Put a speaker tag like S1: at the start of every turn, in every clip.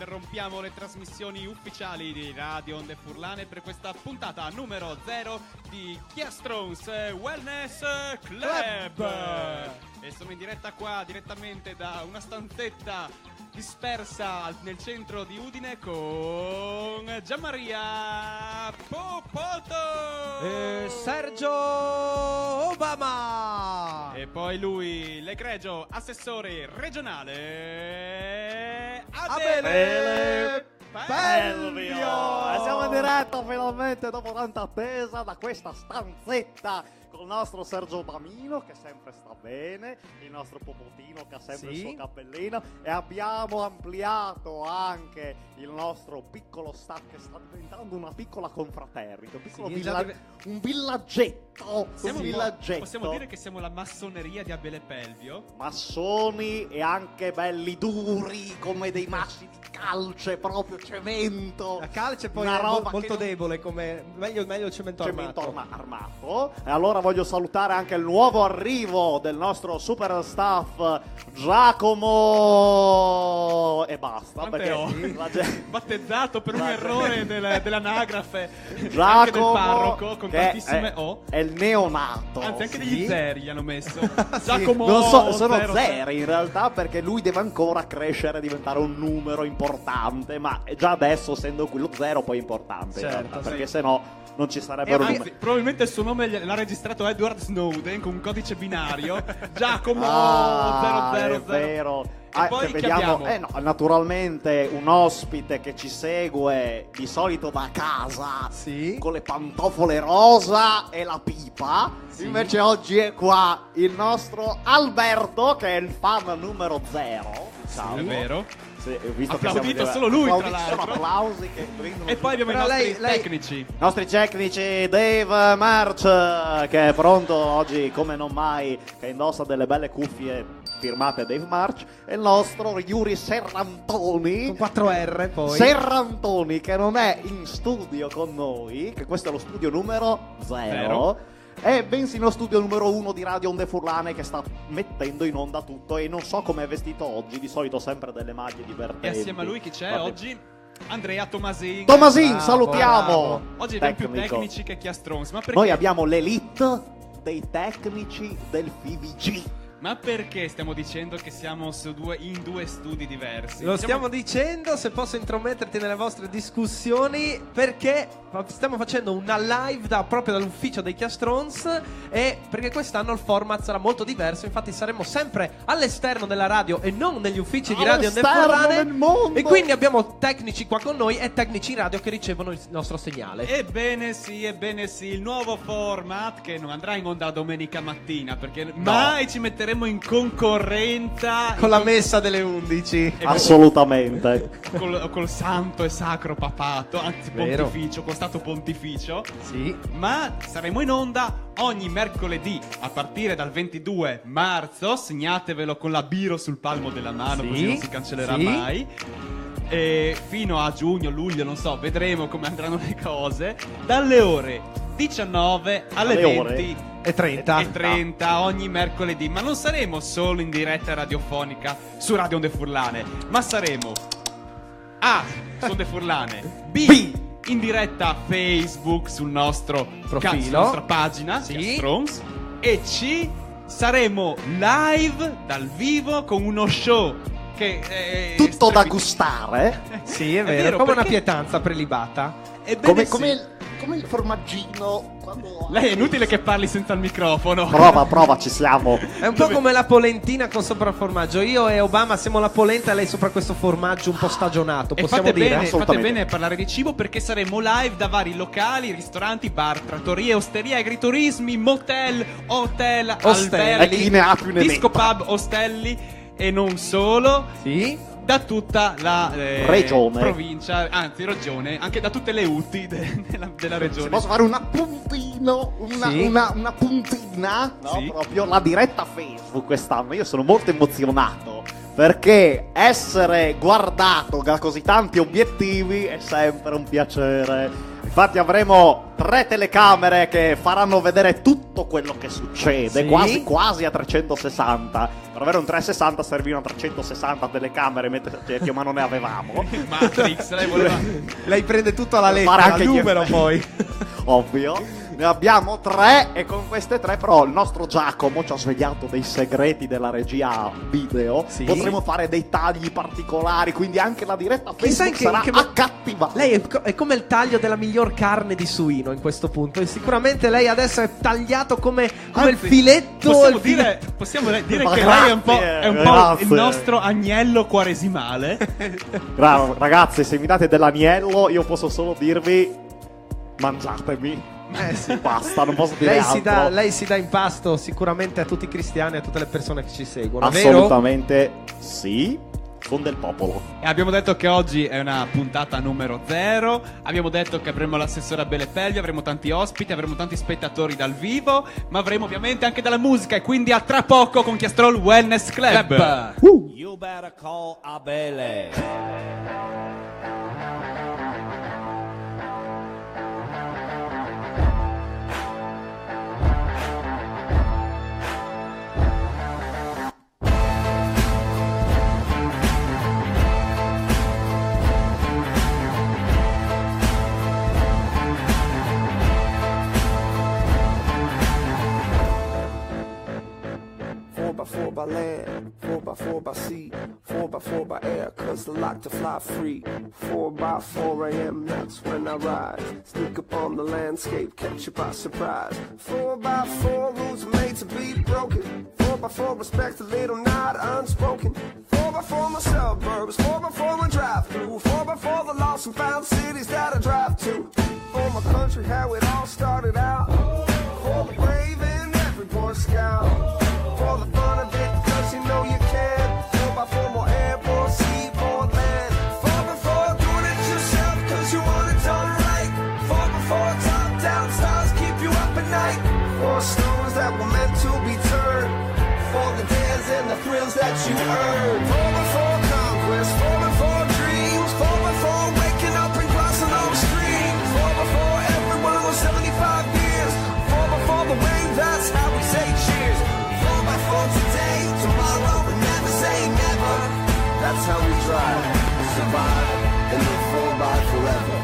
S1: interrompiamo le trasmissioni ufficiali di Radio Onde Furlane per questa puntata numero 0 di Chiastrons Wellness Club. E sono in diretta qua, direttamente da una stanzetta dispersa nel centro di Udine con Gianmaria Popoto
S2: e Sergio Obama.
S1: E poi lui, l'egregio assessore regionale
S2: Abele
S3: Pelvio. E siamo in diretta finalmente dopo tanta attesa da questa stanzetta con il nostro Sergio Bamino che sempre sta bene, il nostro Popotino che ha sempre il suo cappellino, e abbiamo ampliato anche il nostro piccolo staff che sta diventando una piccola confraternita, un piccolo un villaggetto.
S1: Possiamo dire che siamo la massoneria di Abele Pelvio.
S3: Massoni e anche belli duri come dei massi di calce, proprio cemento.
S2: La calce poi
S3: una
S2: è
S3: roba
S2: molto debole, come meglio il cemento
S3: armato. E allora voglio salutare anche il nuovo arrivo del nostro super staff Giacomo e basta.
S1: Battezzato per un errore dell'anagrafe
S3: Giacomo,
S1: anche del parroco con tantissime O.
S3: È il neonato.
S1: Anzi, anche degli zeri gli hanno messo. Giacomo
S3: non so, sono
S1: 0.
S3: zeri in realtà, perché lui deve ancora crescere e diventare un numero importante, ma già adesso, essendo qui lo 0, poi è importante,
S2: certo,
S3: perché sennò non ci sarebbero numeri.
S1: Probabilmente il suo nome l'ha registrato Edward Snowden con un codice binario. Giacomo 000.
S3: È vero.
S1: E poi
S3: vediamo, naturalmente un ospite che ci segue di solito da casa, con le pantofole rosa e la pipa. Invece oggi è qua il nostro Alberto, che è il fan numero 0.
S1: È vero.
S3: Visto
S1: applaudito
S3: che
S1: solo lui, tra l'altro.
S3: Sono applausi che vengono.
S1: E poi abbiamo i nostri tecnici.
S3: I nostri tecnici, Dave March, che è pronto oggi come non mai, che indossa delle belle cuffie firmate Dave March, e il nostro Yuri Serrantoni
S2: con 4R poi.
S3: Serrantoni, che non è in studio con noi, che questo è lo studio numero 0. È bensì lo studio numero 1 di Radio Onde Furlane, che sta mettendo in onda tutto, e non so come è vestito oggi, di solito sempre delle maglie divertenti.
S1: E assieme a lui chi c'è oggi? Andrea Tomasin.
S3: Salutiamo!
S1: Bravo. Oggi abbiamo più tecnici che Chiastrons. Ma perché?
S3: Noi abbiamo l'elite dei tecnici del FIVG.
S1: Ma perché stiamo dicendo che siamo in due studi diversi?
S2: Lo stiamo dicendo, se posso intrometterti nelle vostre discussioni, perché stiamo facendo una live proprio dall'ufficio dei Chiastrons, e perché quest'anno il format sarà molto diverso. Infatti saremo sempre all'esterno della radio e non negli uffici di Radio Onde Furlane, e quindi abbiamo tecnici qua con noi e tecnici radio che ricevono il nostro segnale.
S1: Ebbene sì, il nuovo format che non andrà in onda domenica mattina, perché mai ci metteremo in concorrenza
S2: con la messa delle 11.
S3: Assolutamente.
S1: Col santo e sacro papato, anzi pontificio, con stato pontificio.
S2: Sì.
S1: Ma saremo in onda ogni mercoledì a partire dal 22 marzo. Segnatevelo con la biro sul palmo della mano, così non si cancellerà mai. E fino a giugno, luglio, non so, vedremo come andranno le cose. Dalle ore 19 alle 20
S2: e 30
S1: ogni mercoledì. Ma non saremo solo in diretta radiofonica su Radio Onde Furlane, ma saremo A su Onde Furlane, B in diretta Facebook sul nostro profilo, sulla nostra pagina Chiastrons, e C saremo live dal vivo con uno show che è
S3: tutto da gustare.
S2: Sì, è vero, come una pietanza prelibata.
S3: Come il formaggino quando...
S1: Lei è inutile che parli senza il microfono.
S3: Prova, ci siamo.
S2: È un po' come la polentina con sopra il formaggio. Io e Obama siamo la polenta e lei sopra questo formaggio un po' stagionato. Possiamo dire?
S1: Fate bene a parlare di cibo, perché saremo live da vari locali, ristoranti, bar, trattorie, osterie, agriturismi, motel, hotel, alberghi, disco pub, ostelli e non solo.
S2: Sì.
S1: Da tutta la
S3: regione,
S1: provincia, anzi regione, anche da tutte le UTI della regione.
S3: Se posso fare una puntina, no? Proprio la diretta Facebook quest'anno. Io sono molto emozionato perché essere guardato da così tanti obiettivi è sempre un piacere. Infatti avremo 3 telecamere che faranno vedere tutto quello che succede,
S2: Sì.
S3: quasi a 360. Per avere un 360 servivano 360 telecamere, mentre ma non ne avevamo.
S1: Matrix, lei voleva...
S2: Lei prende tutto alla
S3: Fare
S2: lettera,
S3: anche
S2: il
S3: gli
S2: numero
S3: effetti.
S2: poi.
S3: Ovvio. Ne abbiamo 3 e con queste 3 però il nostro Giacomo ci ha svegliato dei segreti della regia video.
S2: Sì.
S3: Potremo fare dei tagli particolari, quindi anche la diretta
S2: Chissà
S3: Facebook sarà
S2: che
S3: accattivante.
S2: Lei è come il taglio della miglior carne di suino in questo punto. E sicuramente lei adesso è tagliato come il
S1: Anzi,
S2: filetto.
S1: Possiamo
S2: il
S1: dire
S3: Ma
S1: che
S3: grazie,
S1: lei è un po'
S3: grazie.
S1: il nostro agnello quaresimale.
S3: Ragazzi, se mi date dell'agnello, io posso solo dirvi: mangiatemi.
S2: sì.
S3: Basta, non posso dire altro.
S2: Lei si dà in pasto sicuramente a tutti i cristiani e a tutte le persone che ci seguono, vero?
S3: Assolutamente sì. Con del popolo.
S1: E abbiamo detto che oggi è una puntata numero 0. Abbiamo detto che avremo l'assessore Abele Pelvio, avremo tanti ospiti, avremo tanti spettatori dal vivo, ma avremo ovviamente anche della musica. E quindi a tra poco con Chiastrol Wellness Club.
S4: You better call Abele.
S5: Four by land, 4x4 by sea, 4x4 by air, cause the lock to fly free. 4x4 AM, that's when I rise. Sneak up on the landscape, catch you by surprise. 4x4 rules are made to be broken. 4x4 respect a little not unspoken. 4x4 my suburbs, 4x4 my drive through. 4x4 the lost and found cities that I drive to. For my country, how it all started out. For the brave and every Boy Scout. For the fun of it, cause you know you can. 4x4 more air, more sea, more land. 4x4 doing it yourself cause you want it done right. 4x4 top down stars keep you up at night. 4 stones that were meant to be turned. For the dares and the thrills that you earned. 4x4 conquest, 4x4 dreams. 4x4 waking up and crossing those streams. 4x4 everyone was 75 years. 4x4 the wave, that's how we say cheers. 4x4 today, tomorrow, and never say never. That's how we drive, survive, and live 4x forever.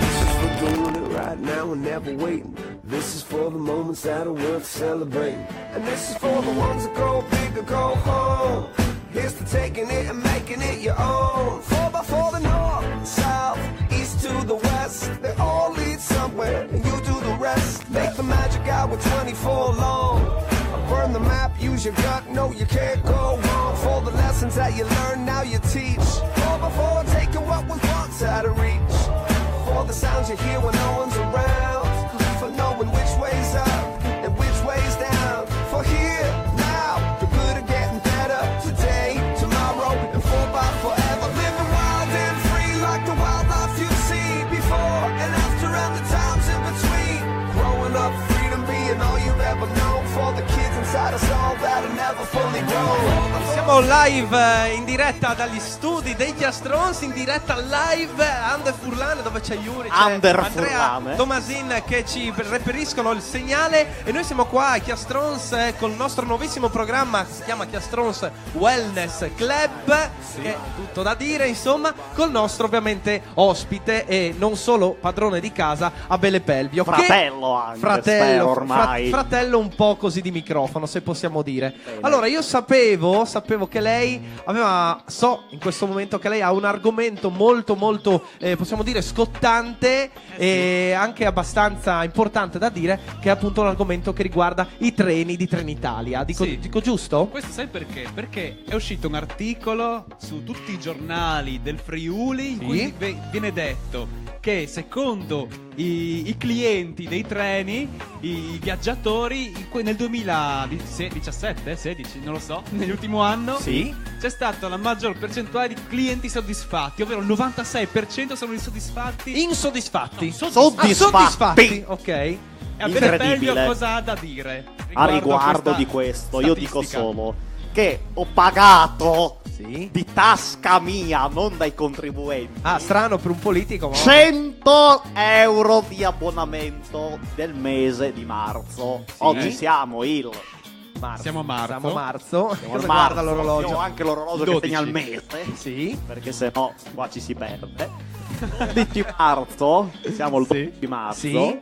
S5: This is for doing it right now and never waiting. This is for the moments that are worth celebrating. And this is for the ones that go big or go home. Here's to taking it and making it your own. 4x4 the north, south, east to the west. They all lead somewhere and you do the rest. Make the magic hour 24 long. Burn the map, use your gut, no you can't go wrong. For the lessons that you learn, now you teach. 4x4 taking what was once out of reach. For the sounds you hear when no one's around. For knowing which way's up and which way's down. For here, now, you're good at getting better. Today, tomorrow, and 4x forever. Living wild and free like the wildlife you've seen before and after and the times in between. Growing up, freedom being all you've ever known. For the kids inside us all that'll never fully grow.
S2: Siamo live in diretta dagli studi dei Chiastrons, in diretta live Under Furlane, dove c'è Yuri, c'è
S3: Under
S2: Andrea
S3: Furlane.
S2: Tomasin che ci reperiscono il segnale e noi siamo qua a Chiastrons con il nostro nuovissimo programma che si chiama Chiastrons Wellness Club, che è tutto da dire insomma, col nostro ovviamente ospite e non solo padrone di casa Abele Pelvio,
S3: Fratello anche, spero ormai.
S2: fratello un po' così di microfono, se possiamo dire. Allora io sapevo che lei aveva, so in questo momento che lei ha un argomento molto possiamo dire scottante e anche abbastanza importante da dire, che è appunto l'argomento che riguarda i treni di Trenitalia. Dico giusto?
S1: Questo sai perché? Perché è uscito un articolo su tutti i giornali del Friuli in cui viene detto che secondo i clienti dei treni, i viaggiatori, nel 2017, 16, non lo so, nell'ultimo anno c'è stata la maggior percentuale di clienti soddisfatti, ovvero il 96% sono insoddisfatti.
S2: Insoddisfatti.
S3: Soddisfatti.
S2: Ok.
S1: E a Benepeglio
S3: incredibile.
S1: cosa ha da dire
S3: A riguardo
S1: questa
S3: di questo, io dico
S1: statistica?
S3: solo che ho pagato
S2: Sì.
S3: di tasca mia, non dai contribuenti,
S2: Strano per un politico, ma
S3: 100 euro di abbonamento del mese di marzo. Oggi siamo il
S2: marzo.
S1: Siamo a marzo.
S2: Siamo a marzo.
S3: siamo
S2: Cosa
S3: al
S2: guarda
S3: marzo.
S2: l'orologio?
S3: Io ho anche l'orologio
S1: 12.
S3: che segna il mese,
S2: Sì.
S3: perché sennò qua ci si perde. 12 marzo, siamo il 12 marzo.
S2: Sì.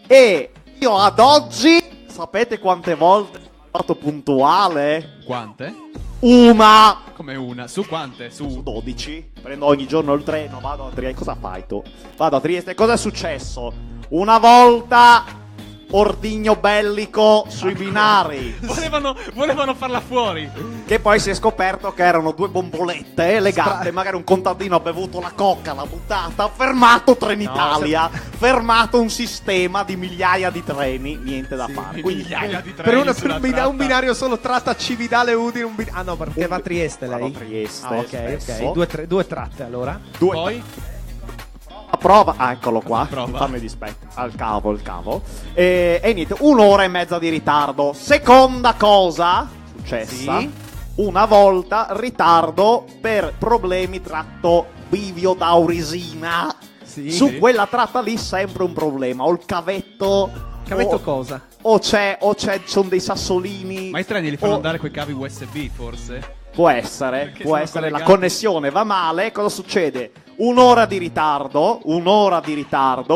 S3: E io ad oggi, sapete quante volte sono stato puntuale?
S1: Quante?
S3: Una!
S1: Come una? Su quante?
S3: Su
S1: Su
S3: 12. Prendo ogni giorno il treno, vado a Trieste. Cosa fai tu? Vado a Trieste. Cosa è successo? Una volta ordigno bellico sui binari.
S1: volevano farla fuori.
S3: Che poi si è scoperto che erano due bombolette legate. Magari un contadino ha bevuto la cocca, l'ha buttata. Ha fermato Trenitalia. Fermato un sistema di migliaia di treni. Niente da fare. Quindi
S1: Migliaia di
S2: Per,
S1: treni sulla
S2: un
S1: tratta.
S2: binario solo tratta Cividale Udine. Ah no, perché va a Trieste
S3: Vado
S2: lei.
S3: a Trieste,
S2: Ah, ok,
S3: spesso.
S2: ok. Due tratte allora.
S3: Due
S1: Poi
S3: a prova, eccolo qua.
S1: Prova.
S3: Fammi dispetto. Al cavo, il cavo. E niente, 1 ora e mezza di ritardo. Seconda cosa successa.
S2: Sì.
S3: Una volta ritardo per problemi tratto bivio d'Aurisina.
S2: Sì.
S3: Su quella tratta lì sempre un problema. O il cavetto.
S2: Cavetto cosa?
S3: O sono dei sassolini.
S1: ma i treni li fanno
S3: o-
S1: andare coi cavi USB forse?
S3: Può essere,
S1: Perché
S3: può
S1: sono
S3: essere, la
S1: collegati.
S3: connessione va male, cosa succede? 1 ora di ritardo,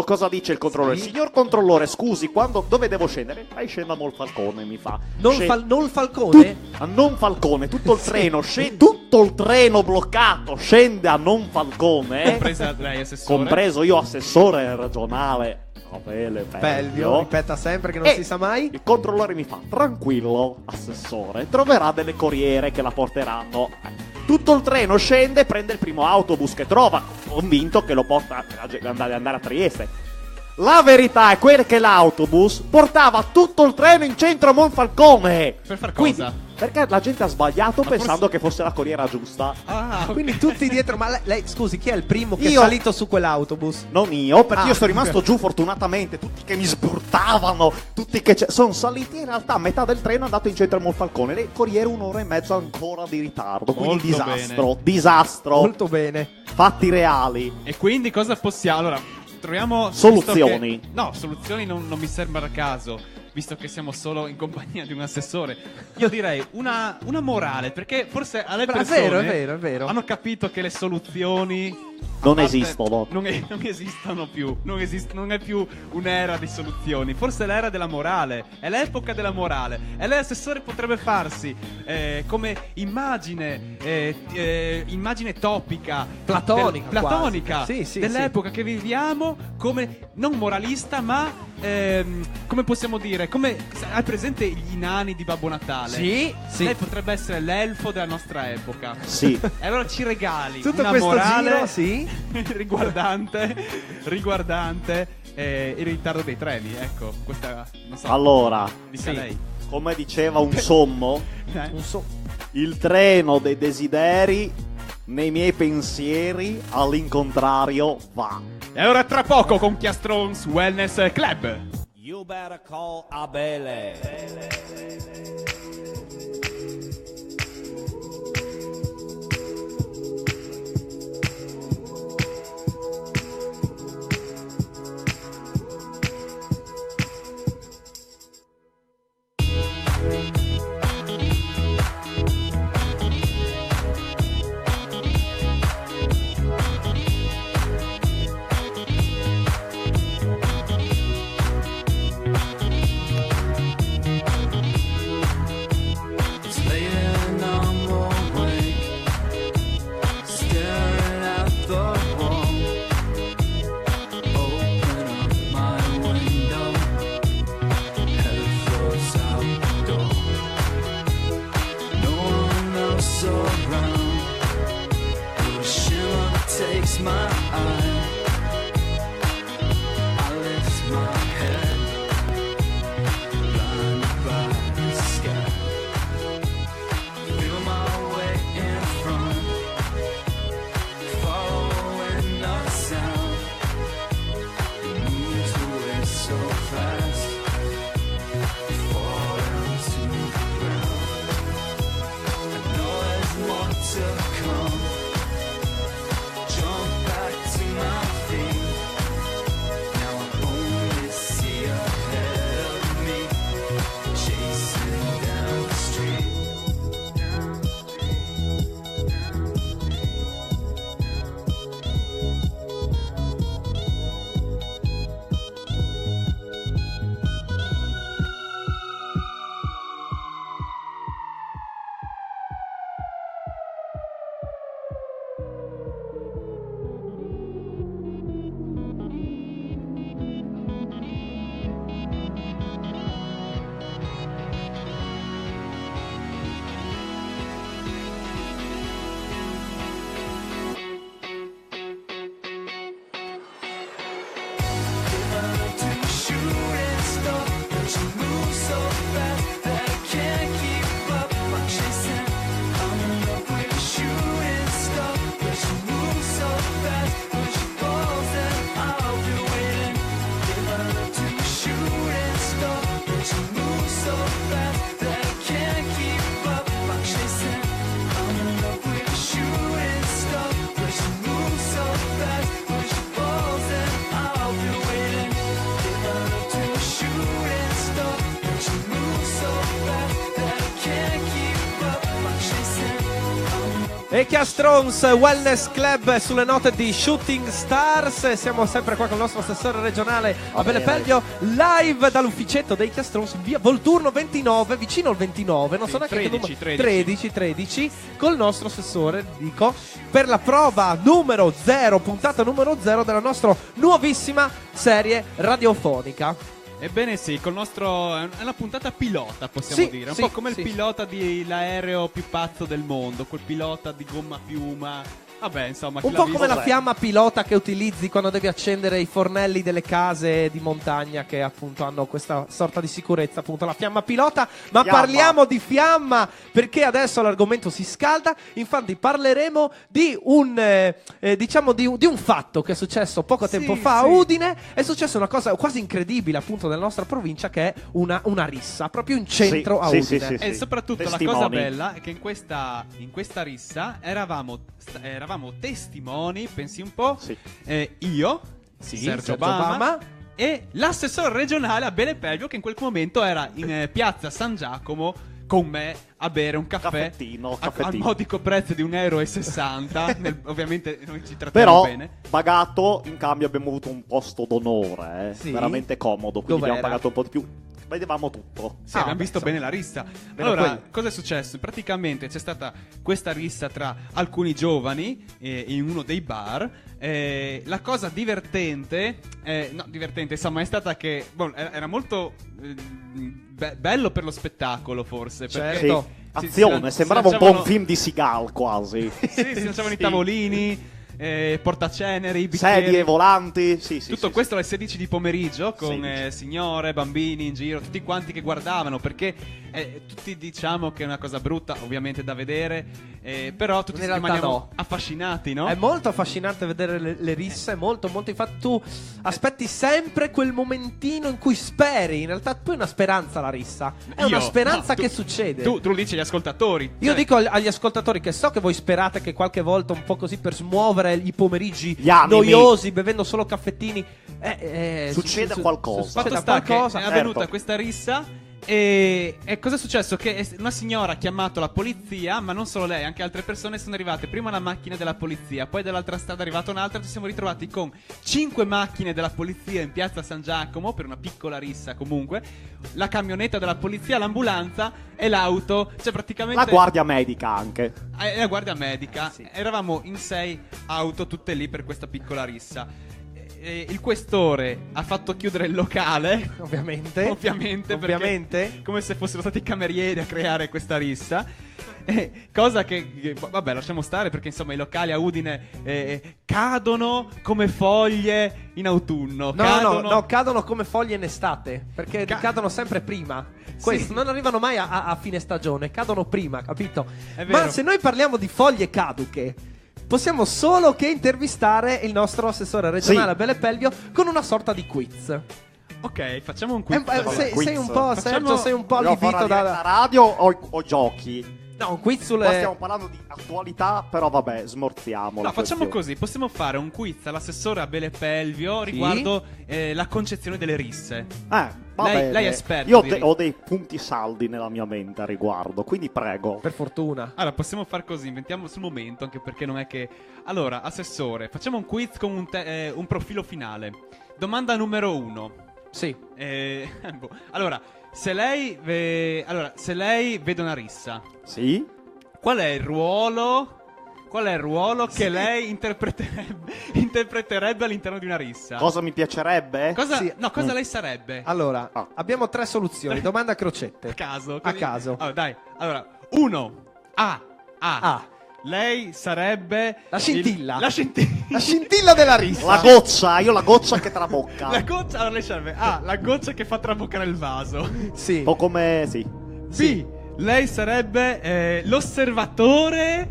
S3: cosa dice il controllore?
S2: Sì.
S3: Signor controllore, scusi, dove devo scendere? Lei scenda a Molfalcone, mi fa.
S2: Non,
S3: Scende-
S2: non Falcone?
S3: a Non Falcone, tutto il treno, tutto il treno bloccato, scende a Non Falcone,
S1: Compresa lei, assessore.
S3: compreso io assessore regionale.
S2: Pelvio,
S3: Pelvio.
S2: ripeta sempre che non
S3: E
S2: si sa mai.
S3: Il controllore mi fa: tranquillo, assessore, troverà delle corriere che la porteranno. Tutto il treno scende, prende il primo autobus che trova, convinto che lo porta per andare a Trieste. La verità è quella che l'autobus portava tutto il treno in centro a Monfalcone.
S1: Per far
S3: Quindi,
S1: cosa?
S3: perché la gente ha sbagliato
S1: Ma
S3: pensando
S1: forse-
S3: che fosse la corriera giusta.
S1: Ah, ok.
S2: Quindi tutti dietro. Ma lei, scusi, chi è il primo che
S3: Io.
S2: è salito su quell'autobus?
S3: Non io, perché
S2: Ah.
S3: io sono rimasto giù fortunatamente, tutti che mi sburtavano, tutti che sono saliti, in realtà a metà del treno è andato in centro a Monfalcone, le corriere 1 ora e mezza ancora di ritardo, quindi
S1: Molto
S3: disastro,
S2: Molto bene.
S3: fatti reali.
S1: E quindi cosa possiamo... Allora, troviamo...
S3: Soluzioni.
S1: visto che- No, soluzioni non mi sembra a caso, visto che siamo solo in compagnia di un assessore. Io direi una morale, perché forse alle
S2: È
S1: persone
S2: vero, è vero.
S1: hanno capito che le soluzioni...
S3: Non
S1: a parte-
S3: esistono.
S1: Non esistono più. Non è più un'era di soluzioni. Forse è l'era della morale. È l'epoca della morale. E lei, assessore, potrebbe farsi come immagine topica,
S2: Platonica,
S1: platonica
S2: quasi. Sì,
S1: dell'epoca che viviamo, come non moralista, ma come possiamo dire? Come hai presente gli nani di Babbo Natale?
S2: Sì, sì.
S1: Lei potrebbe essere l'elfo della nostra epoca.
S3: Sì.
S1: E allora ci regali
S2: Tutto
S1: una
S2: questo
S1: morale
S2: giro, sì.
S1: riguardante il ritardo dei treni. Ecco, questa non so.
S3: Allora,
S1: Dica lei.
S3: come diceva un sommo,
S1: Eh?
S3: il treno dei desideri nei miei pensieri all'incontrario va.
S1: E ora tra poco con Chiastrons Wellness Club.
S4: You better call Abele.
S6: It's late and I'm awake, staring at the wall. Open up my window, head floats out the door. No one else around, the shimmer takes my eye. I lift my head, blinded by the sky. Feel my way in front, following the sound. It moves away so fast.
S2: E Chiastrons Wellness Club sulle note di Shooting Stars. Siamo sempre qua con il nostro assessore regionale Abele Pelvio, live dall'ufficetto dei Chiastrons, via Volturno 29, vicino al 29, non so neanche che numero, 13, col nostro assessore, dico, per la prova numero 0, puntata numero 0 della nostra nuovissima serie radiofonica.
S1: Ebbene sì, col nostro è una puntata pilota, possiamo dire, un po' come il pilota di l'aereo più pazzo del mondo, quel pilota di gomma piuma. Vabbè, insomma,
S2: un po' come la fiamma pilota che utilizzi quando devi accendere i fornelli delle case di montagna, che appunto hanno questa sorta di sicurezza, appunto la fiamma pilota. Ma parliamo di fiamma perché adesso l'argomento si scalda. Infatti parleremo di un diciamo di un fatto che è successo poco tempo fa a Udine. È successa una cosa quasi incredibile appunto nella nostra provincia, che è una rissa proprio in centro a Udine.
S1: E soprattutto la cosa bella è che in questa rissa eravamo testimoni, pensi un po', io, Sergio Obama, e l'assessore regionale Abele Pelvio, che in quel momento era in piazza San Giacomo con me a bere un caffè al modico prezzo di €1,60. Ovviamente noi ci trattiamo bene.
S3: Però pagato, in cambio abbiamo avuto un posto d'onore, veramente comodo, quindi abbiamo pagato un po' di più. Vedevamo tutto.
S1: Sì, abbiamo visto bene la rissa. Allora, cosa è successo? Praticamente c'è stata questa rissa tra alcuni giovani in uno dei bar. La cosa divertente, insomma, è stata che era molto bello per lo spettacolo, forse.
S2: Certo.
S3: Azione, sembrava un po' un film di Seagal quasi.
S1: Sì, si lanciavano i tavolini. Portaceneri, bicchieri,
S3: sedie volanti,
S1: tutto questo alle 16 di pomeriggio con signore, bambini in giro, tutti quanti che guardavano, perché tutti diciamo che è una cosa brutta ovviamente da vedere, però tutti rimaniamo affascinati, no?
S2: È molto affascinante vedere le risse, molto, infatti tu aspetti sempre quel momentino in cui speri, in realtà poi è una speranza la rissa, è una speranza che succede.
S1: Tu lo dici agli ascoltatori.
S2: Io dico agli ascoltatori che so che voi sperate che qualche volta un po' così per smuovere i pomeriggi noiosi bevendo solo caffettini
S3: succede qualcosa.
S1: Fatto sta che è avvenuta questa rissa e cosa è successo? Che una signora ha chiamato la polizia, ma non solo lei, anche altre persone sono arrivate. Prima la macchina della polizia, poi dall'altra strada è arrivata un'altra. Ci siamo ritrovati con 5 macchine della polizia in piazza San Giacomo per una piccola rissa, comunque la camionetta della polizia, l'ambulanza e l'auto, cioè praticamente
S3: la guardia medica anche.
S1: La guardia medica, eravamo in 6 auto tutte lì per questa piccola rissa. Il questore ha fatto chiudere il locale, ovviamente, perché, come se fossero stati i camerieri a creare questa rissa. Cosa che vabbè, lasciamo stare, perché insomma i locali a Udine cadono come foglie in autunno.
S2: No, cadono come foglie in estate, perché cadono sempre prima. Questo non arrivano mai a fine stagione, cadono prima, capito? Ma se noi parliamo di foglie caduche, possiamo solo che intervistare il nostro assessore regionale Abele Pelvio con una sorta di quiz.
S1: Ok, facciamo un quiz.
S2: Sei un po', Sergio, sei un po' allibito
S3: da radio o giochi?
S2: No, un quiz sulle...
S3: Qua stiamo parlando di attualità, però vabbè, smorziamo.
S1: No, facciamo così, possiamo fare un quiz all'assessore Abele Pelvio riguardo la concezione delle risse. Lei è esperto.
S3: Io ho dei punti saldi nella mia mente a riguardo, quindi prego.
S2: Per fortuna.
S1: Allora, possiamo far così, inventiamo sul momento, anche perché non è che... Allora, assessore, facciamo un quiz con un profilo finale. Domanda numero 1.
S2: Sì.
S1: Allora, se lei vede una rissa,
S3: sì,
S1: qual è il ruolo che lei interpreterebbe all'interno di una rissa?
S3: Cosa mi piacerebbe?
S1: Cosa lei sarebbe?
S2: Allora, abbiamo 3 soluzioni. Domanda a crocette.
S1: A caso.
S2: A caso.
S1: Allora, dai. Allora, 1. A. Lei sarebbe
S2: la scintilla.
S1: La
S2: scintilla della rissa.
S3: La goccia, io la goccia che trabocca.
S1: La goccia, allora lei sarebbe la goccia che fa traboccare il vaso.
S2: Sì.
S3: O come
S1: B. Lei sarebbe l'osservatore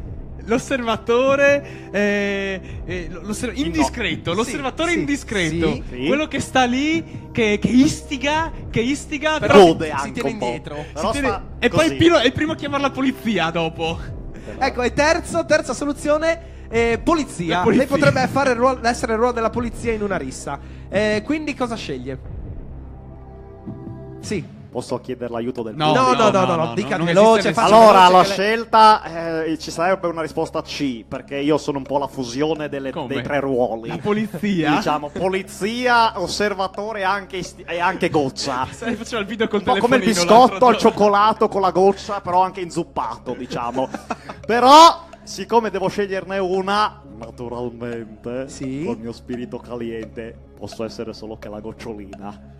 S1: indiscreto. L'osservatore indiscreto.
S2: Sì.
S1: Quello che sta lì, che istiga,
S3: però rode anche
S2: si tiene indietro.
S1: E poi è il primo a chiamare la polizia dopo.
S2: Ecco, e terza soluzione, polizia. Lei potrebbe essere il ruolo della polizia in una rissa. Quindi cosa sceglie? Sì.
S3: Posso chiedere l'aiuto del
S1: No,
S3: pubblico?
S2: No, dica
S1: non
S2: veloce,
S1: esiste
S2: faccia
S3: Allora,
S2: veloce
S3: la
S2: che lei-
S3: scelta ci sarebbe una risposta C, perché io sono un po' la fusione
S1: Come?
S3: dei tre ruoli.
S1: La polizia?
S3: Diciamo, polizia, osservatore e anche goccia.
S1: Sai, faceva il video col
S3: Un po'
S1: telefonino
S3: come il biscotto
S1: l'altro
S3: al
S1: giorno.
S3: cioccolato con la goccia, però anche inzuppato, diciamo. Però, siccome devo sceglierne una, naturalmente,
S2: Sì.
S3: col mio spirito caliente, posso essere solo che la gocciolina.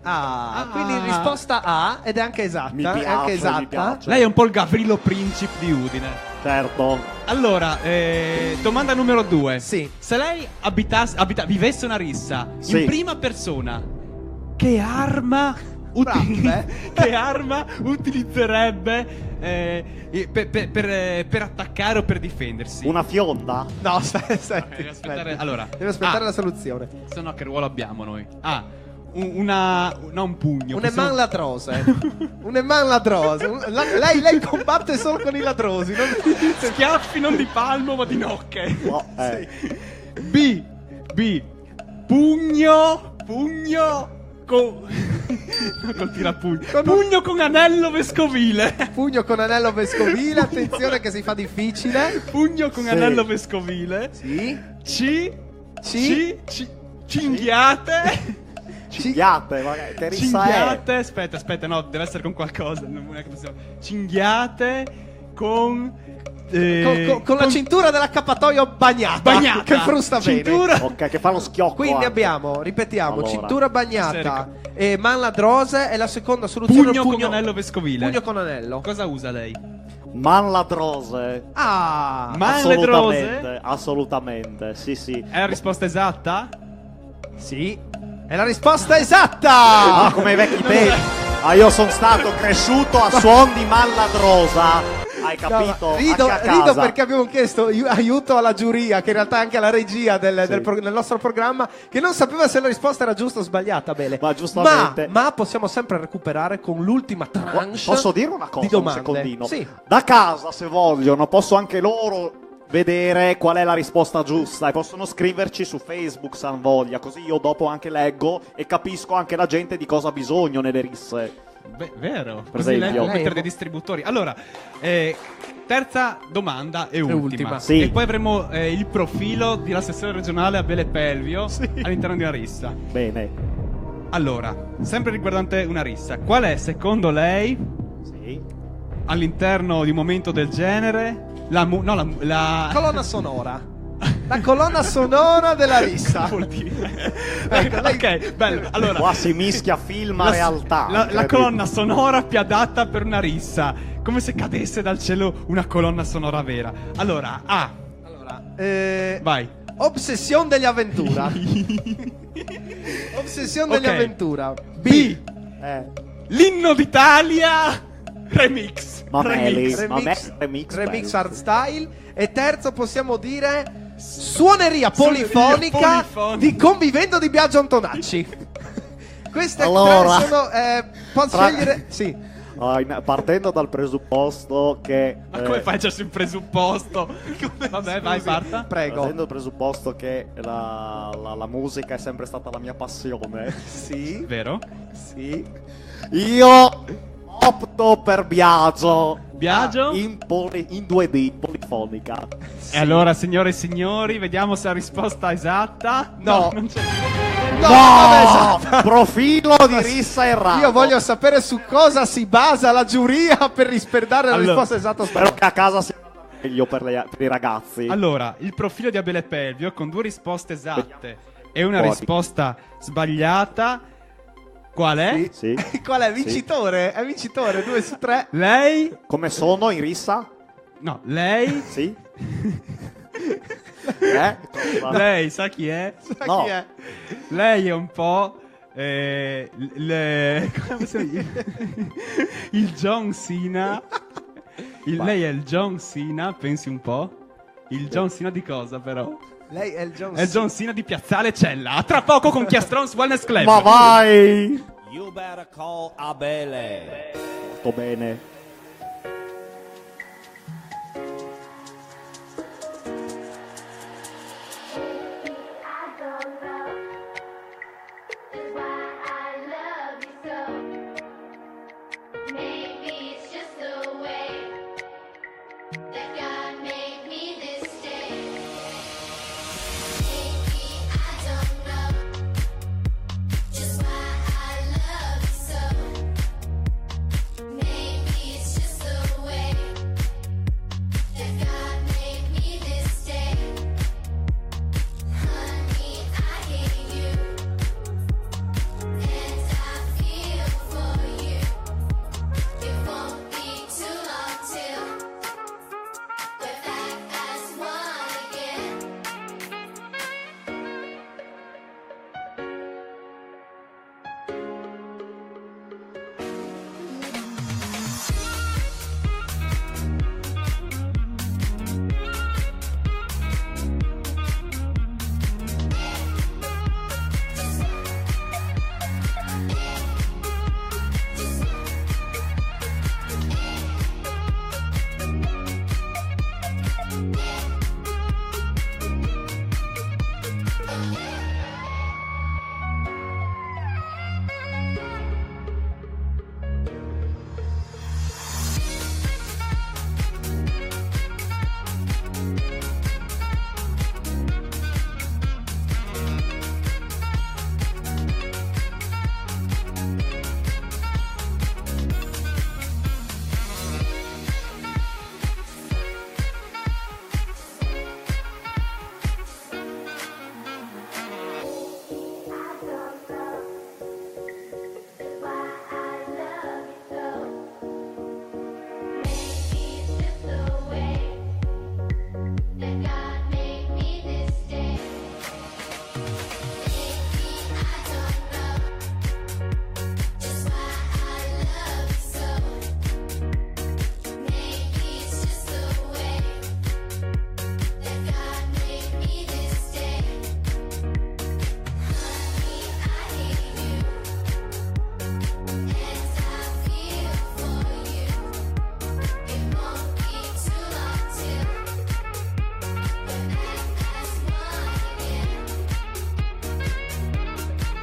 S2: Quindi risposta A ed è anche esatta.
S3: Mi
S2: è
S3: piace,
S2: anche
S3: mi
S2: esatta.
S3: piace.
S1: Lei è un po' il Gavrilo Princip di Udine.
S3: Certo.
S1: Allora, domanda numero 2.
S2: Sì.
S1: Se lei vivesse una rissa
S3: Sì.
S1: in prima persona, che arma
S2: Bravo,
S1: che arma utilizzerebbe per attaccare o per difendersi?
S3: Una fionda?
S2: No, aspetta.
S1: Deve aspettare. Allora,
S2: Deve aspettare
S1: A,
S2: la soluzione.
S1: se no che ruolo abbiamo noi? A, un pugno.
S2: Un eman ladrose. Un eman ladrose. Lei combatte solo con i ladrosi. Non...
S1: Schiaffi non di palmo ma di nocche.
S3: No,
S1: B, pugno con col tirapugno. Pugno con anello vescovile.
S2: Pugno con anello vescovile. Attenzione che si fa difficile.
S1: Pugno con
S3: Sì.
S1: anello vescovile.
S2: Sì.
S1: Cinghiate.
S3: Cinghiate, magari. Che rissa è?
S1: Cinghiate. Aspetta, no, deve essere con qualcosa. Non è che possiamo. Cinghiate con
S2: Con la cintura dell'accappatoio bagnata. Che frusta
S1: cintura.
S2: bene.
S3: Ok, che fa lo schiocco.
S2: Quindi
S3: anche.
S2: abbiamo, ripetiamo,
S3: Allora.
S2: cintura bagnata e man ladrose e la seconda soluzione
S1: Pugno con anello vescovile.
S2: Pugno con anello.
S1: Cosa usa lei?
S3: Man ladrose.
S2: Ah,
S1: Man
S3: Assolutamente,
S1: ledrose?
S3: assolutamente. Sì, sì.
S1: È la risposta esatta?
S2: sì. È la risposta esatta.
S3: Ah, come i vecchi tempi. Io sono stato cresciuto a suon di man ladrosa. Hai capito?
S2: No, rido,
S3: Anche a
S2: rido
S3: casa.
S2: perché abbiamo chiesto aiuto alla giuria, che in realtà è anche alla regia del nostro programma, che non sapeva se la risposta era giusta o sbagliata. Bene,
S3: Ma giustamente.
S2: ma possiamo sempre recuperare con l'ultima tranche.
S3: Posso dire una cosa?
S2: di domande.
S3: Un secondino.
S2: Sì.
S3: Da casa, se vogliono, posso anche loro vedere qual è la risposta giusta e possono scriverci su Facebook se hanno voglia, così io dopo anche leggo e capisco anche la gente di cosa ha bisogno nelle risse.
S1: Beh, vero.
S3: Per
S1: Così lei
S3: esempio.
S1: può mettere dei distributori. Allora, terza domanda e ultima.
S2: ultima.
S3: Sì.
S1: E poi avremo il profilo dell'assessore regionale Abele Pelvio all'interno di una rissa.
S3: Bene.
S1: Allora, sempre riguardante una rissa, qual è secondo lei
S3: Sì.
S1: all'interno di un momento del genere la
S2: Colonna sonora. La colonna sonora della rissa.
S1: Cosa vuol dire?
S2: Ecco, lei-
S1: Ok, bello. Allora,
S3: Qua si mischia film a realtà.
S1: la
S3: incredibile.
S1: colonna sonora più adatta per una rissa, come se cadesse dal cielo una colonna sonora vera. Allora, A,
S2: Allora,
S1: vai.
S2: Obsession degli avventura. Obsession degli
S1: Ok.
S2: avventura.
S1: B, l'inno d'Italia remix.
S3: Mameli.
S2: Remix,
S3: Remix
S2: remix
S3: bello.
S2: hardstyle. E terzo possiamo dire suoneria polifonica
S1: polifonica.
S2: di Convivendo di Biagio Antonacci. Queste
S3: Allora,
S2: tre sono posso
S3: tra-
S2: scegliere? Sì.
S3: Partendo dal presupposto che
S1: Ma come fai già sul presupposto? Vabbè, vai, parta.
S2: Prego.
S3: partendo dal presupposto che la musica è sempre stata la mia passione,
S2: Sì.
S1: Vero?
S2: Sì.
S3: io opto per Biagio.
S1: Biagio?
S3: In 2D, polifonica.
S1: E allora, signore e signori, vediamo se la risposta è esatta.
S2: No.
S1: Non c'è.
S3: No! Profilo di rissa errato.
S2: Io voglio sapere su cosa si basa la giuria per risperdare la
S1: Allora,
S2: risposta esatta o
S3: Spero
S2: sbagliata.
S3: che a casa sia meglio per i ragazzi.
S1: Allora, il profilo di Abele Pelvio con 2 risposte esatte e una
S3: Fuori.
S1: risposta sbagliata. Qual è?
S3: Sì.
S2: Qual è? Vincitore? È vincitore, 2 su 3.
S1: Lei?
S3: Come sono in rissa?
S1: No, lei?
S3: Sì.
S1: Lei sa chi è?
S3: No.
S2: Chi è?
S1: Lei è un po'. Come si chiama? Il John Cena. Lei è il John Cena, pensi un po'. Il John Cena di cosa, però?
S2: Lei è il John
S1: È il John Cena di Piazzale Cella. A tra poco con Chiastrons Wellness Club.
S3: Ma vai!
S4: You better call Abele.
S3: Molto bene.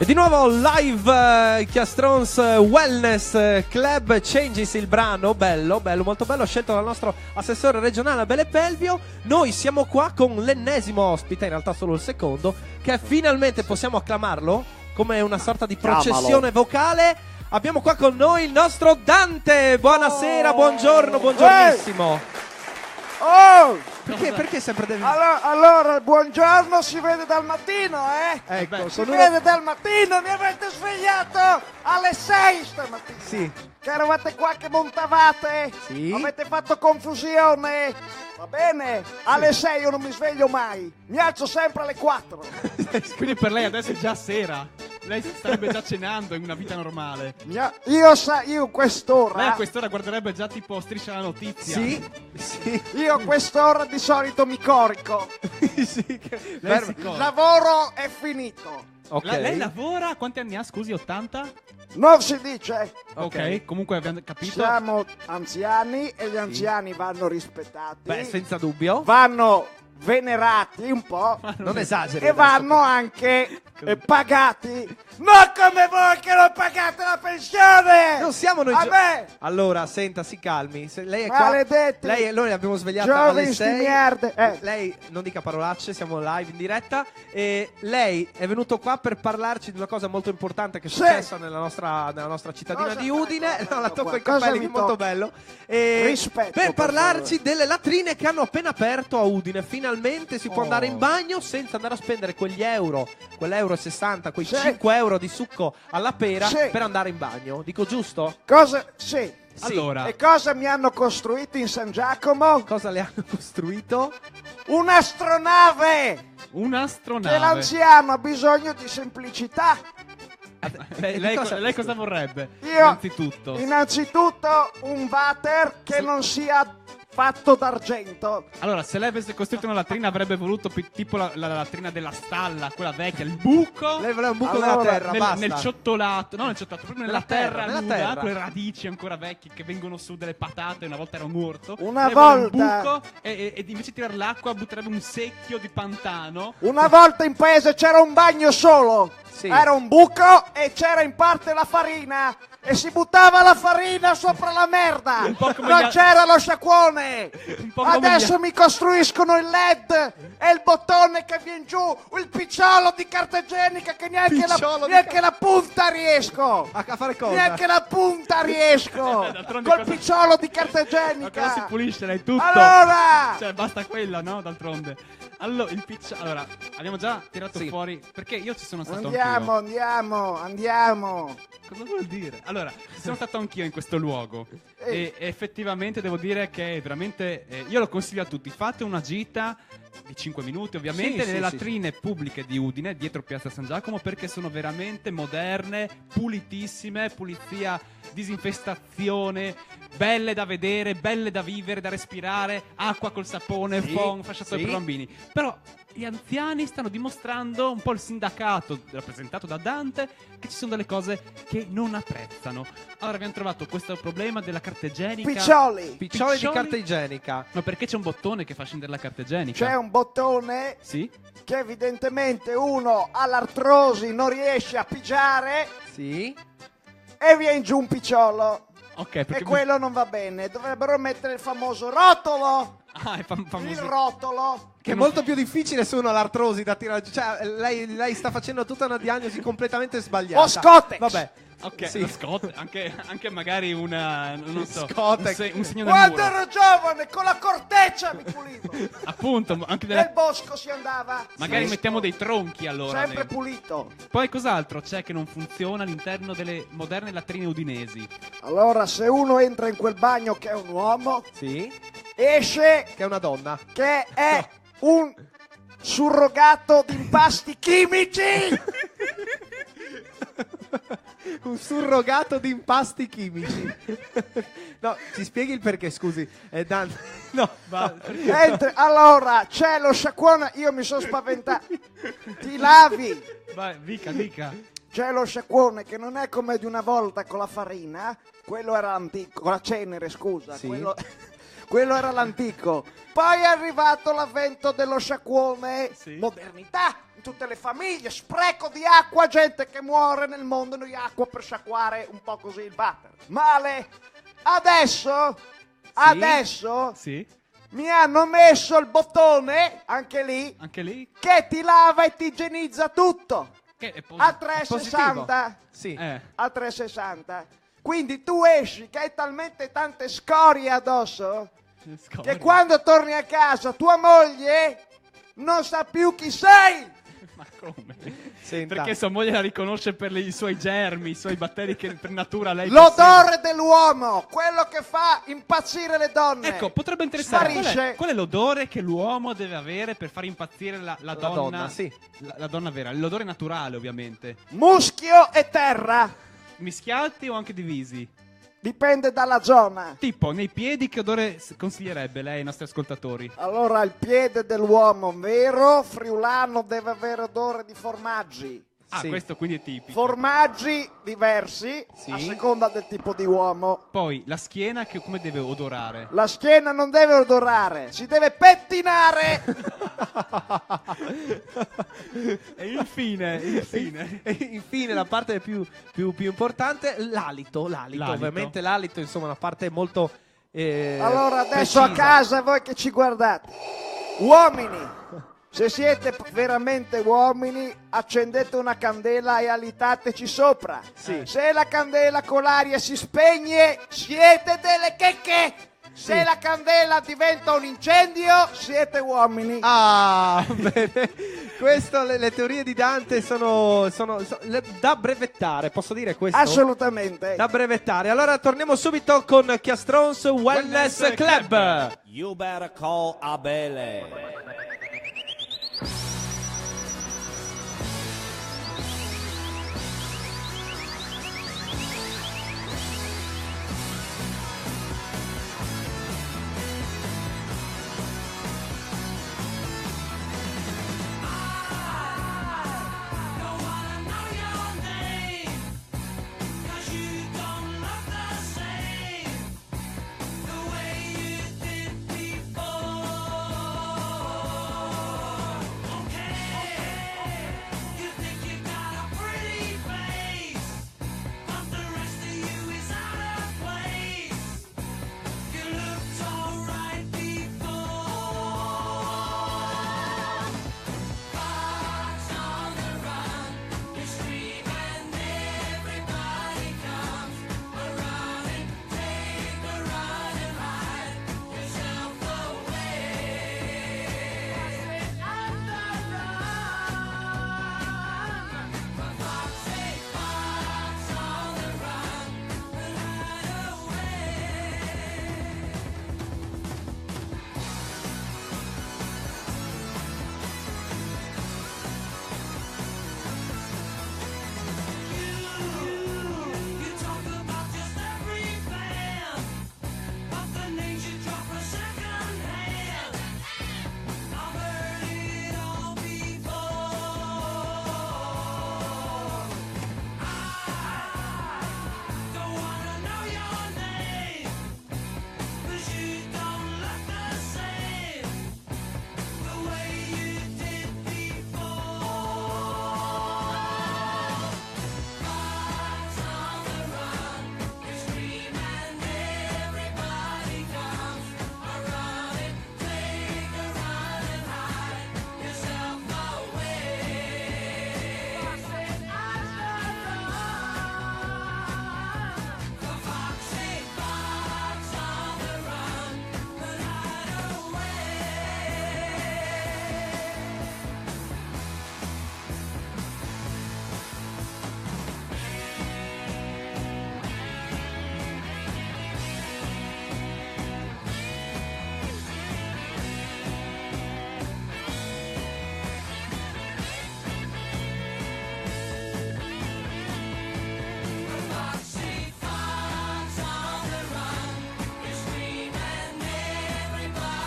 S2: E di nuovo live Chiastrons Wellness Club, Changes il brano, bello, molto bello, scelto dal nostro assessore regionale Abele Pelvio. Noi siamo qua con l'ennesimo ospite, in realtà solo il secondo, che finalmente possiamo acclamarlo come una sorta di processione vocale. Abbiamo qua con noi il nostro Dante. Buonasera, buongiorno, buongiornissimo. Perché sempre devi...
S7: Allora, il buongiorno si vede dal mattino, eh?
S2: Ecco,
S7: Si vede dal mattino, mi avete svegliato alle 6 stamattina.
S2: Sì.
S7: Che eravate qua che montavate.
S2: Sì.
S7: Avete fatto confusione. Va bene? Alle 6 io non mi sveglio mai. Mi alzo sempre alle 4.
S1: Quindi per lei adesso è già sera. Lei starebbe già cenando in una vita normale.
S7: Io quest'ora...
S1: Lei a quest'ora guarderebbe già tipo Striscia la notizia.
S2: Sì.
S7: Io quest'ora di solito mi corico.
S2: Sì,
S1: Lei si
S7: Il
S1: corre.
S7: lavoro è finito.
S2: ok.
S1: Lei lavora? Quanti anni ha? Scusi, 80?
S7: Non si dice.
S1: Ok, comunque abbiamo capito.
S7: Siamo anziani e gli anziani vanno rispettati.
S2: Beh, senza dubbio.
S7: Vanno venerati un po'
S2: Non esageri.
S7: e
S2: adesso.
S7: vanno anche pagati. Non come voi che non pagate la pensione.
S2: Non siamo noi.
S7: A me.
S2: Allora, senta, si calmi. Se lei è
S7: Maledetti.
S2: qua. Noi l'abbiamo svegliata
S7: Giovani
S2: alle
S7: sti
S2: 6.
S7: merde.
S2: Lei non dica parolacce, siamo live in diretta. E lei è venuto qua per parlarci di una cosa molto importante che è
S7: Sì.
S2: successa nella nostra cittadina
S7: Cosa
S2: di
S7: fai?
S2: Udine.
S7: Cosa
S2: No, la
S7: fai
S2: tocco
S7: qua?
S2: i
S7: Cosa
S2: capelli,
S7: mi
S2: che è molto
S7: tocca?
S2: bello. E
S7: Rispetto,
S2: per
S7: per
S2: parlarci
S7: favore.
S2: delle latrine che hanno appena aperto a Udine. Finalmente si può
S7: Oh.
S2: andare in bagno senza andare a spendere quegli euro, quell'euro e 60, quei
S7: Sì.
S2: 5 euro di succo alla pera
S7: Sì.
S2: per andare in bagno. Dico giusto?
S7: Cosa? Sì.
S2: Sì.
S1: Allora,
S7: E cosa mi hanno costruito in San Giacomo?
S2: Cosa le hanno costruito?
S7: Un'astronave.
S1: un'astronave.
S7: Che l'anziano ha bisogno di semplicità.
S1: Lei cosa vorrebbe?
S7: Io
S1: Innanzitutto.
S7: un water che
S1: Sì.
S7: non sia fatto d'argento.
S1: Allora, se lei avesse costruito una latrina avrebbe voluto tipo la latrina della stalla, quella vecchia, il buco.
S2: Lei voleva un buco
S7: Allora,
S2: nella terra, basta.
S1: Nel ciottolato, no, nel ciottolato, proprio nella terra
S2: nella
S1: nuda,
S2: terra.
S1: con le radici ancora vecchie che vengono su delle patate, una volta era un orto.
S7: Una
S1: Lei vuole un
S7: volta-
S1: buco e invece di tirare l'acqua butterebbe un secchio di pantano.
S7: Una volta in paese c'era un bagno solo.
S2: Sì.
S7: Era un buco e c'era in parte la farina. E si buttava la farina sopra la merda.
S1: Un po' come
S7: Non
S1: gli-
S7: c'era lo sciacquone.
S1: Un po' come
S7: Adesso mi costruiscono il LED e il bottone che viene giù, il picciolo di carta igienica che neanche,
S2: Picciolo di
S7: neanche la punta riesco.
S2: A fare cosa?
S7: Neanche la punta riesco.
S1: D'altronde
S7: Col
S1: cosa-
S7: picciolo di carta
S1: Ma cosa si
S7: igienica.
S1: pulisce lei tutto?
S7: Allora,
S1: Cioè, basta quella, no? D'altronde. Allora, allora, abbiamo già tirato
S2: Sì.
S1: fuori. Perché io ci sono stato
S7: andiamo,
S1: anch'io.
S7: andiamo.
S1: Cosa vuol dire? Allora, ci sono stato anch'io in questo luogo. E effettivamente devo dire che è veramente. Io lo consiglio a tutti. Fate una gita di 5 minuti, ovviamente,
S2: Sì,
S1: nelle
S2: sì,
S1: latrine pubbliche di Udine, dietro Piazza San Giacomo, perché sono veramente moderne, pulitissime, pulizia, disinfestazione, belle da vedere, belle da vivere, da respirare, acqua col sapone,
S2: Sì,
S1: fasciatoio
S2: sì.
S1: per bambini. Però gli anziani stanno dimostrando, un po' il sindacato rappresentato da Dante, che ci sono delle cose che non apprezzano. Allora abbiamo trovato questo problema della carta igienica.
S7: Piccioli.
S2: Piccioli di
S1: Piccioli?
S2: carta igienica.
S1: Ma perché c'è un bottone che fa scendere la carta igienica?
S7: C'è un bottone
S1: Sì?
S7: che evidentemente uno all'artrosi non riesce a pigiare
S2: Sì.
S7: e viene giù un picciolo.
S1: Ok,
S7: E
S1: perché
S7: quello non va bene. Dovrebbero mettere il famoso rotolo.
S1: Ah, è
S7: Il
S1: famoso.
S7: rotolo.
S2: Che è molto più difficile su uno l'artrosi da tirare. Cioè, lei sta facendo tutta una diagnosi completamente sbagliata.
S7: O Scotex.
S2: Vabbè.
S1: Ok,
S2: Sì.
S1: lo Scott, anche magari una, non so,
S2: Scotex.
S1: un segno del
S7: Quando
S1: muro.
S7: ero giovane con la corteccia mi pulivo.
S1: Appunto, anche
S7: Nel
S1: delle...
S7: bosco si andava.
S1: magari
S7: Fresco.
S1: mettiamo dei tronchi allora.
S7: Sempre
S1: dentro.
S7: pulito.
S1: Poi cos'altro c'è che non funziona all'interno delle moderne latrine udinesi?
S7: Allora, se uno entra in quel bagno che è un uomo,
S2: Sì.
S7: esce
S2: Che è una donna.
S7: che è un surrogato di impasti chimici.
S2: Un surrogato di impasti chimici. No, ci spieghi il perché, scusi. Dan... No,
S7: Allora, c'è lo sciacquone, io mi sono spaventato. Ti lavi.
S1: Vai, dica.
S7: C'è lo sciacquone che non è come di una volta con la farina, quello era antico, con la cenere, scusa.
S2: Sì.
S7: quello era l'antico. Poi è arrivato l'avvento dello sciacquone, modernità in tutte le famiglie, spreco di acqua, gente che muore nel mondo di acqua per sciacquare un po' così il water. Male. Adesso
S1: Sì.
S7: mi hanno messo il bottone, anche lì, che ti lava e ti igienizza tutto.
S1: Che è
S7: A 360.
S2: Sì.
S7: A 360. Quindi tu esci che hai talmente tante scorie addosso che quando torni a casa tua moglie non sa più chi sei.
S1: Ma come?
S2: Senta.
S1: Perché sua moglie la riconosce per i suoi germi, i suoi batteri che per natura lei
S7: L'odore dell'uomo, quello che fa impazzire le donne.
S1: Ecco, potrebbe interessare.
S7: Sparisce.
S1: Qual è l'odore che l'uomo deve avere per far impazzire la donna?
S2: donna, sì.
S1: La donna vera. L'odore naturale, ovviamente.
S7: Muschio e terra.
S1: Mischiati o anche divisi?
S7: Dipende dalla zona.
S1: Tipo, nei piedi che odore consiglierebbe lei ai nostri ascoltatori?
S7: Allora, il piede dell'uomo vero friulano deve avere odore di formaggi.
S1: Ah,
S2: Sì.
S1: questo quindi è tipico.
S7: Formaggi diversi
S2: Sì.
S7: a seconda del tipo di uomo.
S1: Poi, la schiena che come deve odorare?
S7: La schiena non deve odorare, si deve pettinare.
S1: E infine.
S2: E infine la parte più importante, l'alito.
S1: L'alito.
S2: Ovviamente l'alito, insomma, una parte molto
S7: Allora adesso
S2: precisa.
S7: a casa voi che ci guardate, uomini, se siete veramente uomini, accendete una candela e alitateci sopra.
S2: Sì.
S7: Se la candela con l'aria si spegne, siete delle checche. Se la candela diventa un incendio, siete uomini.
S2: Ah, bene. Questo, le teorie di Dante sono da brevettare, posso dire questo?
S7: Assolutamente.
S2: Da brevettare. Allora torniamo subito con Chiastrons Wellness Club.
S4: You better call Abele.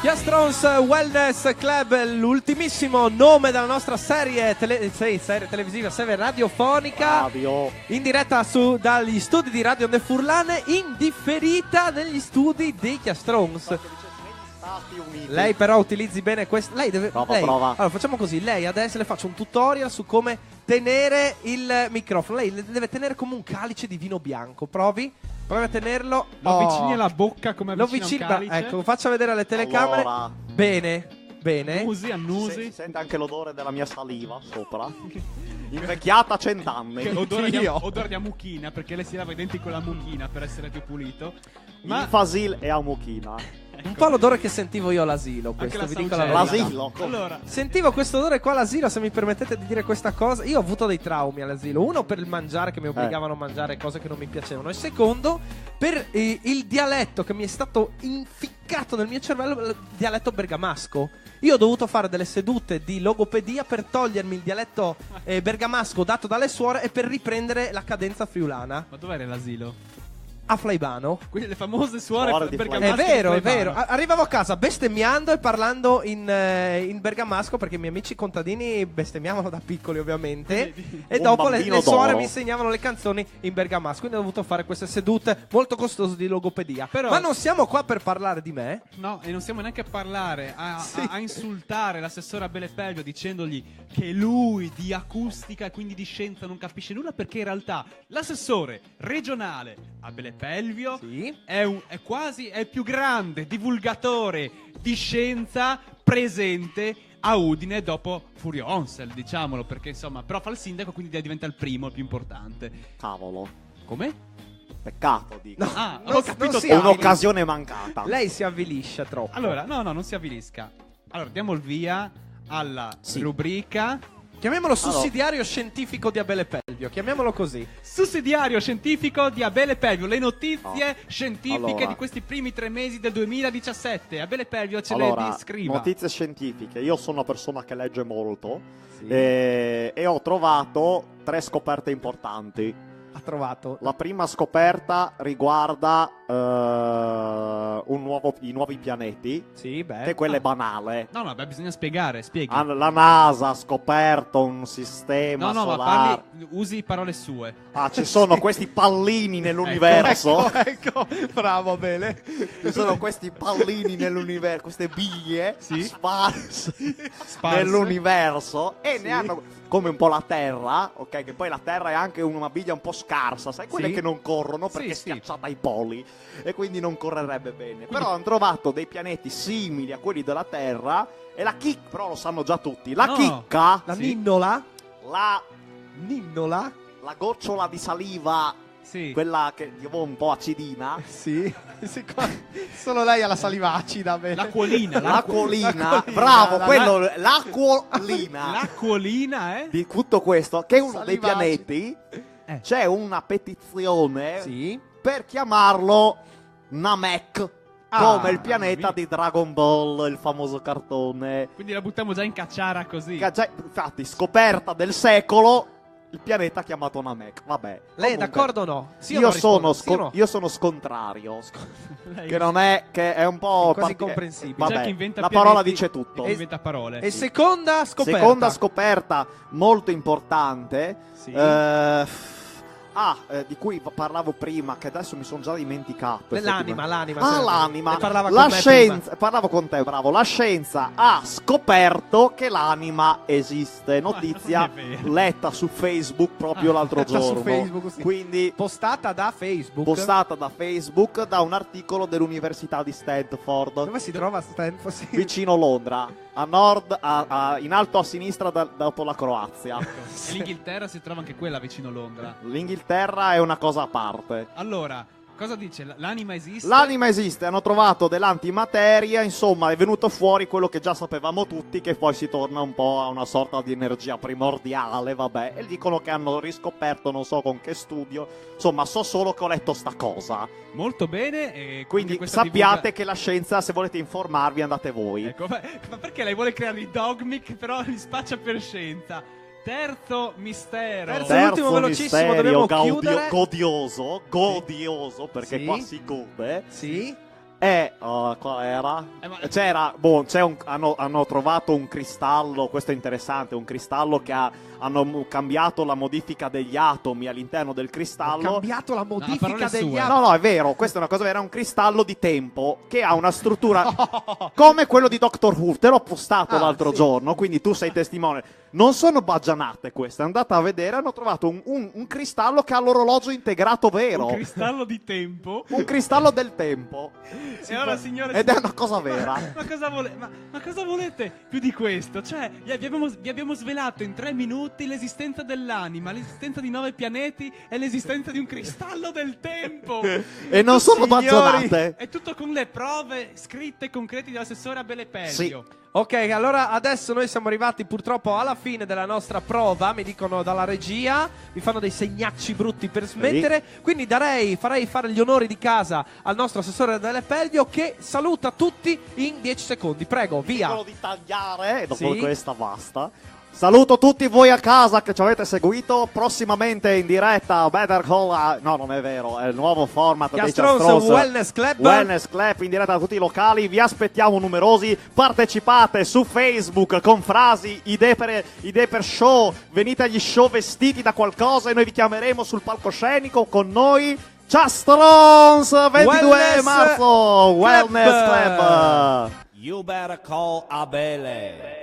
S2: Chiastrons Wellness Club, l'ultimissimo nome della nostra serie televisiva, serie radiofonica,
S3: Radio.
S2: in diretta dagli studi di Radio Onde Furlane, in differita negli studi dei Chiastrons.
S3: Stati Uniti.
S2: Lei però utilizzi bene questo. Lei deve.
S3: Prova,
S2: lei-
S3: prova.
S2: Allora, facciamo così. Lei adesso le faccio un tutorial su come tenere il microfono. Lei le deve tenere come un calice di vino bianco. Provi a tenerlo.
S1: Lo
S2: Oh.
S1: avvicini alla bocca come
S2: Lo
S1: avvicini a un
S2: vicino.
S1: calice.
S2: Ecco, faccia vedere alle telecamere.
S3: Allora,
S2: Bene.
S1: Annusi.
S3: si sente anche l'odore della mia saliva sopra. Invecchiata 100 anni.
S1: Che odore di,
S2: Io.
S1: odore di amuchina, perché lei si lava i denti con la mucchina per essere più pulito. Ma
S3: Il fasil e amuchina.
S2: Un po' l'odore che sentivo io all'asilo.
S1: anche
S2: Questo
S1: la
S2: vi dico la
S1: saucella.
S2: verità.
S3: L'asilo.
S1: Allora,
S2: Sentivo questo odore qua all'asilo, se mi permettete di dire questa cosa. Io ho avuto dei traumi all'asilo. Uno per il mangiare, che mi obbligavano a mangiare cose che non mi piacevano. E secondo, per il dialetto che mi è stato inficcato nel mio cervello, il dialetto bergamasco. Io ho dovuto fare delle sedute di logopedia per togliermi il dialetto bergamasco dato dalle suore e per riprendere la cadenza friulana.
S1: ma dov'era l'asilo?
S2: A Flaibano.
S1: Quindi le famose suore
S3: Suore di
S1: bergamasche
S2: È vero,
S1: di
S2: è vero.
S1: Flaivano.
S2: Arrivavo a casa bestemmiando e parlando in bergamasco, perché i miei amici contadini bestemmiavano da piccoli, ovviamente. E
S3: Un
S2: dopo le
S3: bambino
S2: suore
S3: d'oro.
S2: mi insegnavano le canzoni in bergamasco. Quindi ho dovuto fare queste sedute molto costose di logopedia.
S1: Però-
S2: Ma non siamo qua per parlare di me.
S1: No, e non stiamo neanche a parlare,
S2: Sì.
S1: a insultare l'assessore Abele Pelvio dicendogli che lui di acustica e quindi di scienza non capisce nulla, perché in realtà l'assessore regionale Abele Pelvio
S2: Sì.
S1: è il più grande divulgatore di scienza presente a Udine dopo Furio Onsel, diciamolo, perché insomma, però fa il sindaco, quindi diventa il primo, il più importante.
S3: Cavolo.
S1: Come?
S3: Peccato, dico.
S1: Ah,
S2: non-
S1: ho capito
S2: non si
S1: tutto.
S3: Un'occasione mancata.
S2: Lei si avvilisce troppo.
S1: Allora, no, non si avvilisca. Allora, diamo il via alla
S3: Sì.
S1: rubrica
S2: Chiamiamolo sussidiario scientifico di Abele Pelvio. Chiamiamolo così.
S1: sussidiario scientifico di Abele Pelvio. Le notizie scientifiche
S3: Allora.
S1: di questi primi 3 mesi del 2017. Abele Pelvio ce le
S3: Allora,
S1: descriva.
S3: notizie scientifiche. Io sono una persona che legge molto e ho trovato 3 scoperte importanti.
S2: Ha trovato.
S3: La prima scoperta riguarda i nuovi pianeti,
S2: Sì, beh.
S3: che quella è banale.
S1: No, no, beh, bisogna spiegare, spieghi.
S3: La NASA ha scoperto un sistema
S1: No, no, ma
S3: solare.
S1: usi parole sue.
S3: Ah, ci sono questi pallini nell'universo.
S2: Ecco, bravo Abele.
S3: Ci sono questi pallini nell'universo, queste biglie
S1: Sì.
S3: sparse
S1: Sparse.
S3: nell'universo e ne hanno come un po' la Terra, ok? Che poi la Terra è anche una biglia un po' scarsa, sai? Quelle
S2: Sì.
S3: che non corrono perché è
S1: Sì, sì.
S3: schiacciata ai poli e quindi non correrebbe bene. Però hanno trovato dei pianeti simili a quelli della Terra e la chicca, però lo sanno già tutti, la
S1: No.
S3: chicca,
S2: La
S1: Sì.
S2: ninnola?
S3: la
S2: Ninnola?
S3: gocciola di saliva,
S1: Sì.
S3: quella che io un po' acidina.
S2: Sì. Solo lei ha la saliva acida, Abele.
S1: L'acquolina,
S3: L'acquolina, bravo,
S2: la-
S3: quello, l'acquolina.
S1: l'acquolina, eh?
S3: Di tutto questo, che è uno dei
S2: Saliva
S3: pianeti, c'è una petizione
S2: Sì.
S3: per chiamarlo Namek,
S2: Ah,
S3: come il pianeta di Dragon Ball, il famoso cartone.
S1: Quindi la buttiamo già in cacciara così.
S3: Che ha già, infatti, scoperta del secolo, il pianeta chiamato Namek. Vabbè.
S2: Lei è
S3: Comunque,
S2: d'accordo o no? Sì o
S3: io,
S2: no
S3: sono
S2: risponde? Sì o no?
S3: io sono scontrario.
S1: Lei-
S3: Che non è, che è un po'
S2: È quasi
S3: parti-
S2: incomprensibile.
S3: Vabbè,
S1: Già chi inventa
S3: la
S1: pianeti-
S3: parola dice tutto.
S1: chi inventa parole.
S2: E seconda scoperta.
S3: Seconda scoperta molto importante.
S2: Sì.
S3: Di cui parlavo prima, che adesso mi sono già dimenticato.
S2: L'anima.
S3: Ah, l'anima.
S2: Ne parlava
S3: La
S2: con me
S3: scienza, parlavo con te, bravo. La scienza ha scoperto che l'anima esiste. Notizia
S1: non è vero.
S3: letta su Facebook proprio l'altro
S2: letta su
S3: giorno.
S2: Facebook, sì.
S3: Quindi
S2: Postata da Facebook.
S3: postata da Facebook da un articolo dell'Università di Stanford.
S2: Dove si trova Stanford? Sì.
S3: Vicino Londra, a nord, in alto a sinistra dopo la Croazia.
S1: E l'Inghilterra si trova anche quella vicino Londra.
S3: L'Inghilterra è una cosa a parte.
S1: Allora, cosa dice? L'anima esiste?
S3: L'anima esiste, hanno trovato dell'antimateria, insomma è venuto fuori quello che già sapevamo tutti, che poi si torna un po' a una sorta di energia primordiale, vabbè, e dicono che hanno riscoperto non so con che studio, insomma so solo che ho letto sta cosa.
S1: Molto bene. E
S3: Quindi
S1: questa
S3: sappiate che la scienza, se volete informarvi, andate voi.
S1: Ecco, ma perché lei vuole creare i dogmi che però li spaccia per scienza? Terzo mistero.
S2: Terzo e ultimo, velocissimo, dobbiamo chiudere.
S3: godioso, perché
S2: Sì.
S3: qua si gode.
S2: Sì.
S3: Qual era?
S1: Ma-
S3: Hanno trovato un cristallo, questo è interessante, un cristallo che hanno cambiato la modifica degli atomi all'interno del
S2: Ho
S3: cristallo.
S2: cambiato la modifica
S1: parole
S2: degli
S1: sue.
S2: atomi.
S3: No, è vero, questa è una cosa vera, è un cristallo di tempo che ha una struttura come quello di Doctor Who, te l'ho postato l'altro giorno, quindi tu sei testimone. Non sono baggianate queste, andate a vedere, hanno trovato un cristallo che ha l'orologio integrato vero.
S1: Un cristallo di tempo.
S3: Un cristallo del tempo.
S1: E ora, signore,
S3: Ed è una cosa vera.
S1: Ma cosa volete più di questo? Cioè, vi abbiamo svelato in 3 minuti l'esistenza dell'anima, l'esistenza di 9 pianeti e l'esistenza di un cristallo del tempo.
S3: E non sono
S2: Signori,
S3: baggianate.
S1: È tutto con le prove scritte e concrete dell'assessore Abele Pelvio.
S2: Ok, allora adesso noi siamo arrivati purtroppo alla fine della nostra prova, mi dicono dalla regia, mi fanno dei segnacci brutti per smettere, quindi farei fare gli onori di casa al nostro assessore Adele Pelvio che saluta tutti in 10 secondi, prego, via.
S3: Quello di tagliare, dopo
S2: Sì.
S3: questa basta. Saluto tutti voi a casa che ci avete seguito. Prossimamente in diretta Better Call. No, non è vero, è il nuovo format dei
S2: Chiastrons
S3: Chiastrons
S2: Wellness Club.
S3: Wellness Club in diretta da tutti i locali. Vi aspettiamo numerosi. Partecipate su Facebook con frasi, idee per show. Venite agli show vestiti da qualcosa e noi vi chiameremo sul palcoscenico con noi. Chiastrons 22
S2: Wellness
S3: marzo Wellness Club.
S4: You better call Abele.